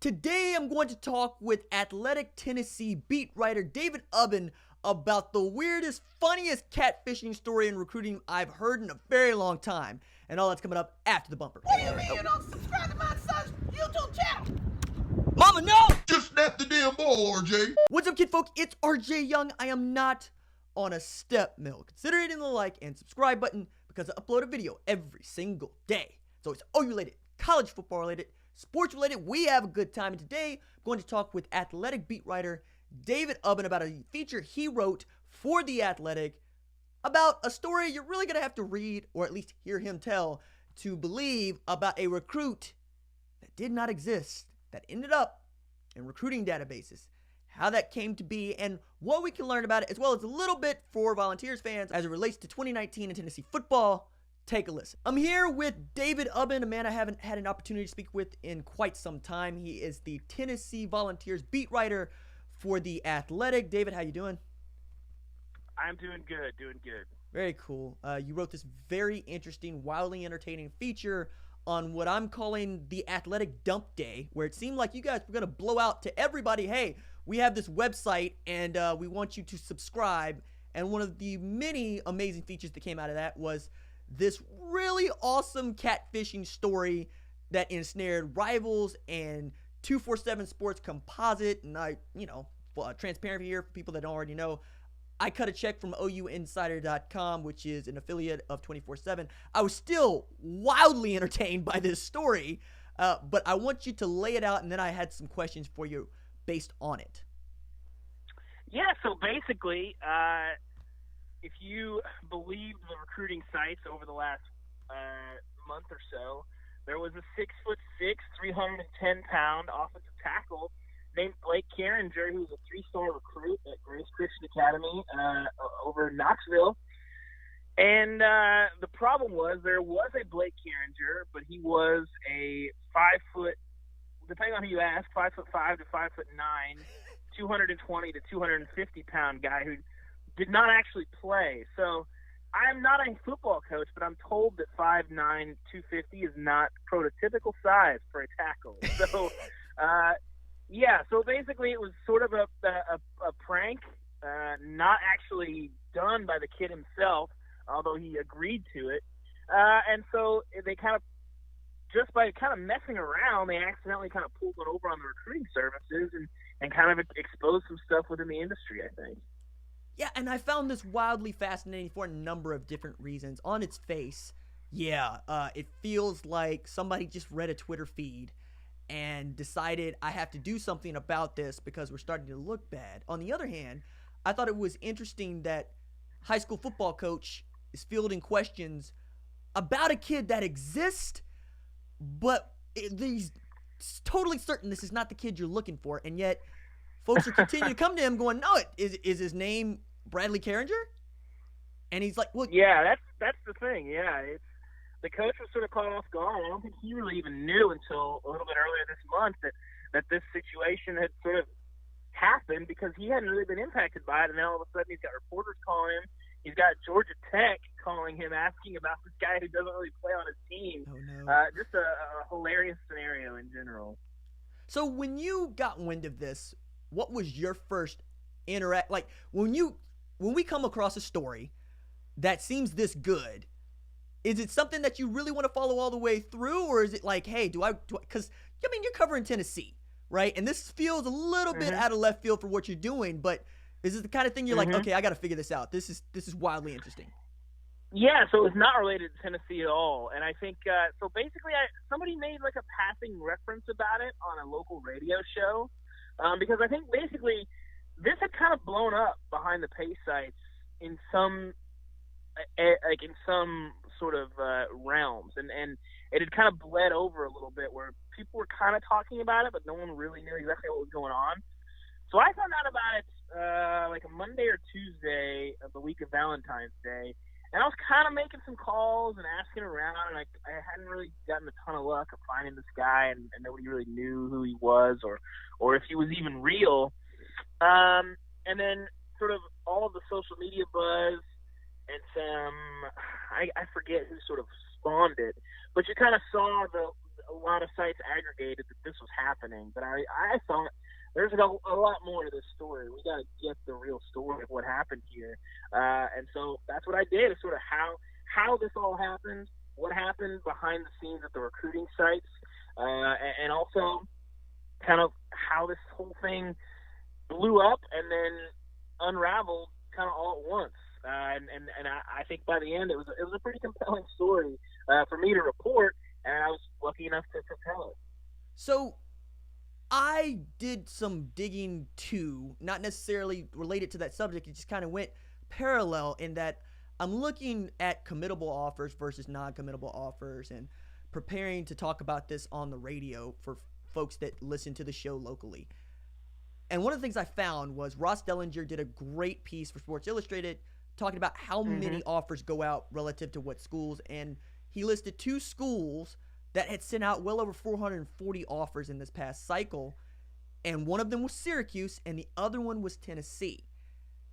Today I'm going to talk with Athletic Tennessee beat writer David Owens about the weirdest, funniest catfishing story in recruiting I've heard in a very long time. And all that's coming up after the bumper. What do you mean you don't subscribe to my son's YouTube channel? Mama, no! Just snap the damn ball, RJ. What's up, kid folk? It's RJ Young. I am not on a step mill. Consider hitting the like and subscribe button because I upload a video every single day. It's always OU related, college football related, sports related. We have a good time. And today, I'm going to talk with Athletic beat writer David Owens about a feature he wrote for The Athletic about a story you're really going to have to read or at least hear him tell to believe about a recruit that did not exist, that ended up in recruiting databases, how that came to be, and what we can learn about it, as well as a little bit for Volunteers fans as it relates to 2019 in Tennessee football. Take a listen. I'm here with David Owens, a man I haven't had an opportunity to speak with in quite some time. He is the Tennessee Volunteers beat writer for The Athletic. David, how you doing? I'm doing good. Very cool. You wrote this very interesting, wildly entertaining feature on what I'm calling the Athletic Dump Day, where it seemed like you guys were going to blow out to everybody, hey, we have this website and we want you to subscribe. And one of the many amazing features that came out of that was this really awesome catfishing story that ensnared rivals and 247 Sports Composite. And transparent here for people that don't already know, I cut a check from OUinsider.com, which is an affiliate of 24/7. I was still wildly entertained by this story, but I want you to lay it out, and then I had some questions for you based on it. Yeah, so basically, if you believe the recruiting sites over the last month or so, there was a 6'6", 310-pound offensive tackle named Blake Carringer, who was a 3-star recruit at Grace Christian Academy over in Knoxville. And the problem was there was a Blake Carringer, but he was a 5 foot, depending on who you ask, 5'5" to 5'9", 220 to 250-pound guy who did not actually play. So I'm not a football coach, but I'm told that 5'9", 250 is not prototypical size for a tackle. So, yeah, so basically it was sort of a prank, not actually done by the kid himself, although he agreed to it. And so they just by messing around, they accidentally kind of pulled one over on the recruiting services and kind of exposed some stuff within the industry, I think. Yeah, and I found this wildly fascinating for a number of different reasons. On its face, it feels like somebody just read a Twitter feed and decided I have to do something about this because we're starting to look bad. On the other hand, I thought it was interesting that high school football coach is fielding questions about a kid that exists, but he's totally certain this is not the kid you're looking for, and yet folks are continuing to come to him going, no, is his name Bradley Carringer? And he's like, well, yeah, that's the thing. Yeah, the coach was sort of caught off guard. I don't think he really even knew until a little bit earlier this month that this situation had sort of happened because he hadn't really been impacted by it. And then all of a sudden he's got reporters calling him. He's got Georgia Tech calling him, asking about this guy who doesn't really play on his team. Oh, no. Just a hilarious scenario in general. So when you got wind of this, what was your first interact? Like when we come across a story that seems this good, is it something that you really want to follow all the way through, or is it like, hey, because you're covering Tennessee, right? And this feels a little bit out of left field for what you're doing, but is it the kind of thing you're like, okay, I got to figure this out. This is wildly interesting. Yeah, so it's not related to Tennessee at all, and I think so. Basically, somebody made like a passing reference about it on a local radio show, because I think basically this had kind of blown up behind the pay sites in some sort of realms, and it had kind of bled over a little bit where people were kind of talking about it, but no one really knew exactly what was going on. So I found out about it like a Monday or Tuesday of the week of Valentine's Day, and I was kind of making some calls and asking around, and I hadn't really gotten a ton of luck of finding this guy, and nobody really knew who he was or if he was even real. And then sort of all of the social media buzz and some, I forget who sort of spawned it, but you kind of saw a lot of sites aggregated that this was happening, but I thought there's a lot more to this story. We got to get the real story of what happened here. And so that's what I did, is sort of how this all happened, what happened behind the scenes at the recruiting sites, and also kind of how this whole thing blew up and then unraveled kind of all at once. And I think by the end it was a pretty compelling story for me to report, and I was lucky enough to tell it. So I did some digging too, not necessarily related to that subject. It just kind of went parallel in that I'm looking at committable offers versus non-committable offers and preparing to talk about this on the radio for folks that listen to the show locally. And one of the things I found was Ross Dellinger did a great piece for Sports Illustrated talking about how many offers go out relative to what schools. And he listed 2 schools that had sent out well over 440 offers in this past cycle. And one of them was Syracuse and the other one was Tennessee.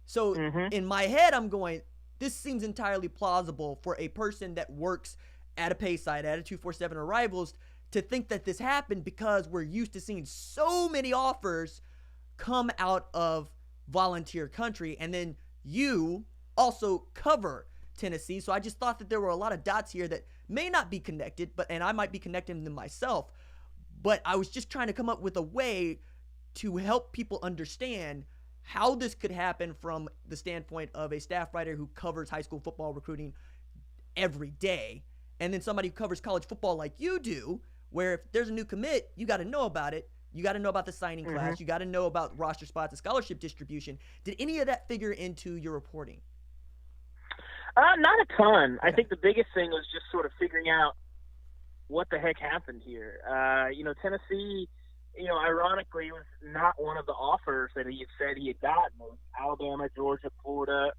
So in my head, I'm going, this seems entirely plausible for a person that works at a pay site, at a 247 or Rivals, to think that this happened, because we're used to seeing so many offers come out of volunteer country. And then you also cover Tennessee. So I just thought that there were a lot of dots here that may not be connected, and I might be connecting them myself. But I was just trying to come up with a way to help people understand how this could happen from the standpoint of a staff writer who covers high school football recruiting every day, and then somebody who covers college football like you do, where if there's a new commit, you got to know about it. You got to know about the signing class. You got to know about roster spots and scholarship distribution. Did any of that figure into your reporting? Not a ton. I think the biggest thing was just sort of figuring out what the heck happened here. Tennessee, ironically, was not one of the offers that he had said he had gotten. It was Alabama, Georgia, Florida,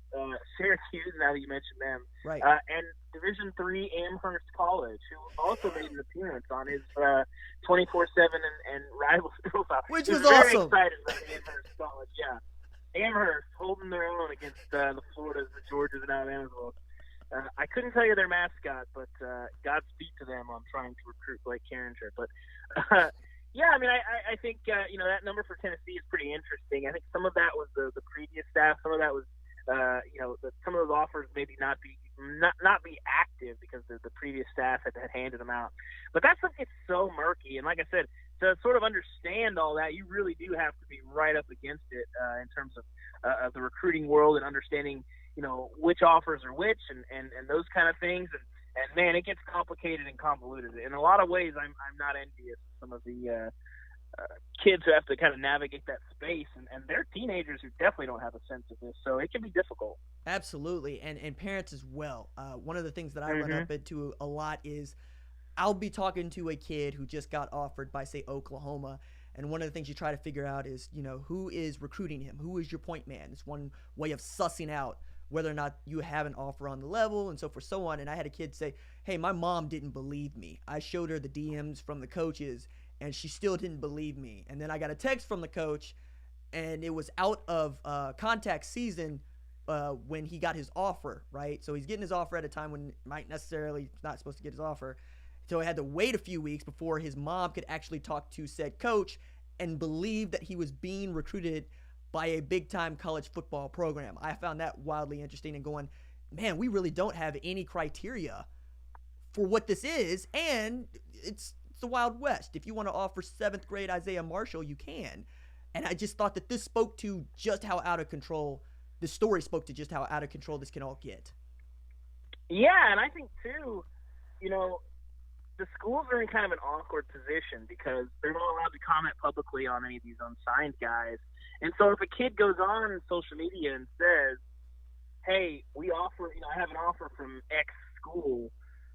Syracuse, now that you mentioned them. Right. And Division III Amherst College, who also made an appearance on his 24/7 and Rivals profile. Which was was very awesome. excited about Amherst College, yeah. Amherst holding their own against the Floridas, the Georgias, and Alabamas. I couldn't tell you their mascot, but Godspeed to them on trying to recruit Blake Carringer. But yeah, I mean, I think that number for Tennessee is pretty interesting. I think some of that was the previous staff. Some of that was some of those offers maybe not be active because the previous staff had handed them out. But that stuff gets so murky, and like I said, to sort of understand all that, you really do have to be right up against it in terms of the recruiting world and understanding, which offers are which and those kind of things. And man, it gets complicated and convoluted. In a lot of ways, I'm not envious of some of the kids who have to kind of navigate that space, and they're teenagers who definitely don't have a sense of this, so it can be difficult. Absolutely, and parents as well. One of the things that I run up into a lot is I'll be talking to a kid who just got offered by, say, Oklahoma, and one of the things you try to figure out is, who is recruiting him? Who is your point man? It's one way of sussing out whether or not you have an offer on the level, and so forth, so on. And I had a kid say, hey, my mom didn't believe me. I showed her the DMs from the coaches, and she still didn't believe me. And then I got a text from the coach, and it was out of contact season when he got his offer, right? So he's getting his offer at a time when might necessarily not supposed to get his offer. So I had to wait a few weeks before his mom could actually talk to said coach and believe that he was being recruited by a big-time college football program. I found that wildly interesting and going, man, we really don't have any criteria for what this is, and it's the Wild West. If you want to offer 7th grade Isaiah Marshall, you can. And I just thought that this spoke to just how out of control, the story spoke to just how out of control this can all get. Yeah, and I think, too, the schools are in kind of an awkward position because they're not allowed to comment publicly on any of these unsigned guys. And so if a kid goes on social media and says, hey, we offer, I have an offer from X school,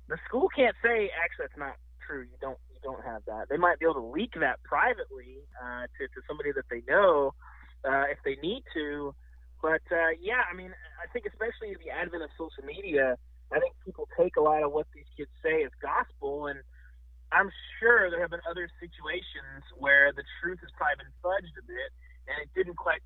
the school can't say, actually, that's not true. You don't have that. They might be able to leak that privately to somebody that they know if they need to. But, yeah, I mean, I think especially with the advent of social media, I think people take a lot of what these kids say as gospel, and I'm sure there have been other situations where the truth has probably been fudged a bit, and it didn't quite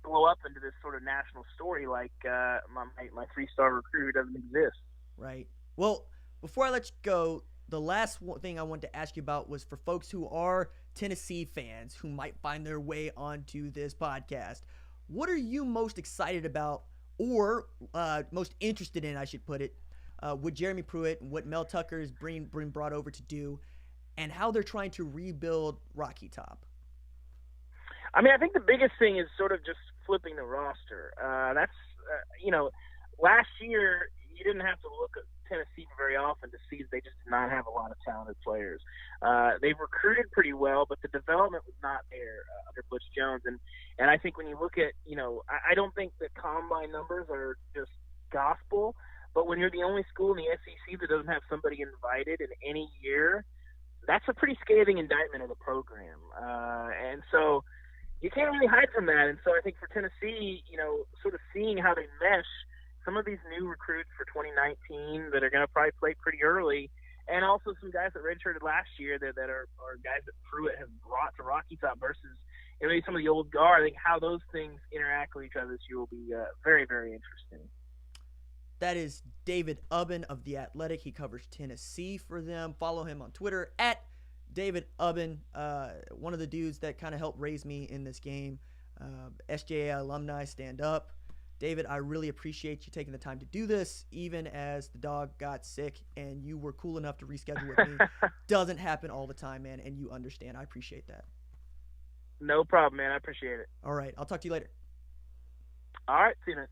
blow up into this sort of national story like my 3-star recruit doesn't exist. Right. Well, before I let you go, the last thing I wanted to ask you about was for folks who are Tennessee fans who might find their way onto this podcast. What are you most excited about, or most interested in, I should put it, with Jeremy Pruitt and what Mel Tucker is being brought over to do, and how they're trying to rebuild Rocky Top? I mean, I think the biggest thing is sort of just flipping the roster. Last year you didn't have to look at Tennessee very often to see that they just did not have a lot of talented players. They've recruited pretty well, but the development was not there under Butch Jones. And I think when you look at, I don't think the combine numbers are just gospel, but when you're the only school in the SEC that doesn't have somebody invited in any year, that's a pretty scathing indictment of the program. And so you can't really hide from that. And so I think for Tennessee, sort of seeing how they mesh some of these new recruits for 2019 that are going to probably play pretty early, and also some guys that redshirted last year that are guys that Pruitt has brought to Rocky Top versus maybe some of the old guard. I think how those things interact with each other this year will be very, very interesting. That is David Ubben of The Athletic. He covers Tennessee for them. Follow him on Twitter at David Ubben, one of the dudes that kind of helped raise me in this game. SJA alumni, stand up. David, I really appreciate you taking the time to do this, even as the dog got sick and you were cool enough to reschedule with me. Doesn't happen all the time, man, and you understand. I appreciate that. No problem, man. I appreciate it. All right. I'll talk to you later. All right. See you, man.